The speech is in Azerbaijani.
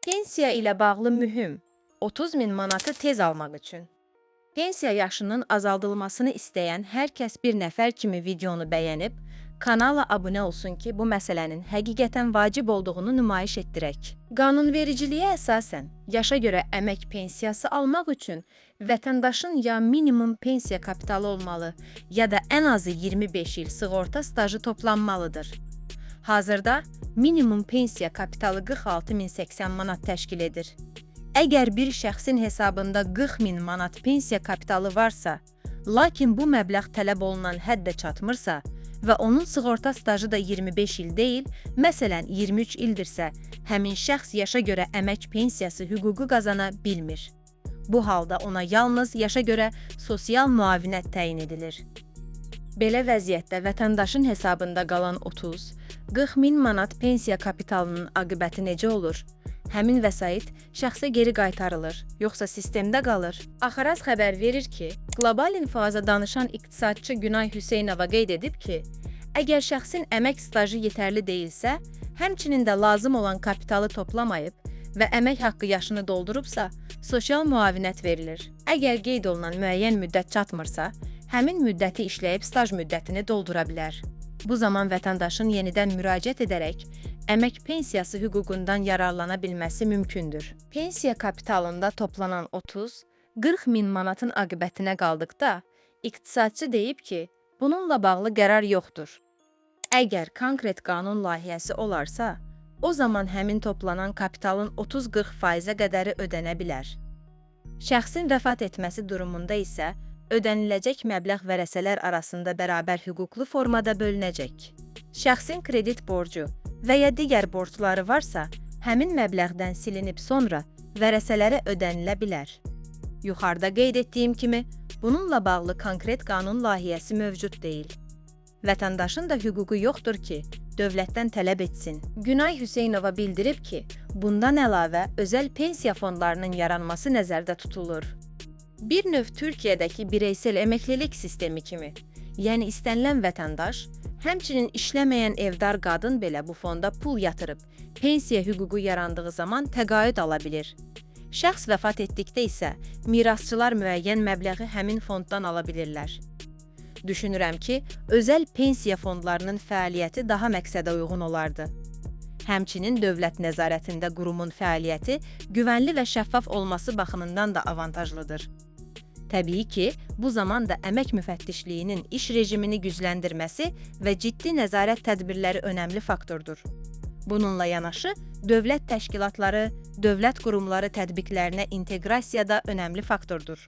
Pensiya ilə bağlı mühüm 30 min manatı tez almaq üçün. Pensiya yaşının azaldılmasını istəyən hər kəs bir nəfər kimi videonu bəyənib, kanala abunə olsun ki, bu məsələnin həqiqətən vacib olduğunu nümayiş etdirək. Qanunvericiliyə əsasən, yaşa görə əmək pensiyası almaq üçün vətəndaşın ya minimum pensiya kapitalı olmalı, ya da ən azı 25 il sığorta stajı toplanmalıdır. Hazırda minimum pensiya kapitalı 46.080 manat təşkil edir. Əgər bir şəxsin hesabında 40.000 manat pensiya kapitalı varsa, lakin bu məbləğ tələb olunan həddə çatmırsa və onun sığorta stajı da 25 il deyil, məsələn 23 ildirsə, həmin şəxs yaşa görə əmək pensiyası hüququ qazana bilmir. Bu halda ona yalnız yaşa görə sosial müavinət təyin edilir. Belə vəziyyətdə vətəndaşın hesabında qalan 30-40 min manat pensiya kapitalının aqibəti necə olur? Həmin vəsait şəxsə geri qaytarılır, yoxsa sistemdə qalır? Axaraz xəbər verir ki, Qlobal İnfoaza danışan iqtisadçı Günay Hüseynova qeyd edib ki, əgər şəxsin əmək stajı yetərli deyilsə, həmçinin də lazım olan kapitalı toplamayıb və əmək haqqı yaşını doldurubsa, sosial müavinət verilir. Əgər qeyd olunan müəyyən müddət çatmırsa, həmin müddəti işləyib staj müddətini doldura bilər. Bu zaman vətəndaşın yenidən müraciət edərək əmək pensiyası hüququndan yararlana bilməsi mümkündür. Pensiya kapitalında toplanan 30-40 min manatın aqibətinə qaldıqda, iqtisadçı deyib ki, bununla bağlı qərar yoxdur. Əgər konkret qanun layihəsi olarsa, o zaman həmin toplanan kapitalın 30-40%-ə qədəri ödənə bilər. Şəxsin vəfat etməsi durumunda isə ödəniləcək məbləğ vərəsələr arasında bərabər hüquqlu formada bölünəcək. Şəxsin kredit borcu və ya digər borcları varsa, həmin məbləğdən silinib sonra vərəsələrə ödənilə bilər. Yuxarıda qeyd etdiyim kimi, bununla bağlı konkret qanun layihəsi mövcud deyil. Vətəndaşın da hüququ yoxdur ki, dövlətdən tələb etsin. Günay Hüseynova bildirib ki, bundan əlavə özəl pensiya fondlarının yaranması nəzərdə tutulur. Bir növ Türkiyədəki bireysel əməklilik sistemi kimi, yəni istənilən vətəndaş, həmçinin işləməyən evdar qadın belə bu fonda pul yatırıb, pensiya hüququ yarandığı zaman təqaüd ala bilir. Şəxs vəfat etdikdə isə mirasçılar müəyyən məbləği həmin fonddan ala bilirlər. Düşünürəm ki, özəl pensiya fondlarının fəaliyyəti daha məqsədə uyğun olardı. Həmçinin dövlət nəzarətində qurumun fəaliyyəti güvənli və şəffaf olması baxımından da avantajlıdır. Təbii ki, bu zaman da əmək müfəttişliyinin iş rejimini gücləndirməsi və ciddi nəzarət tədbirləri önəmli faktordur. Bununla yanaşı, dövlət təşkilatları, dövlət qurumları tətbiqlərinə inteqrasiya da önəmli faktordur.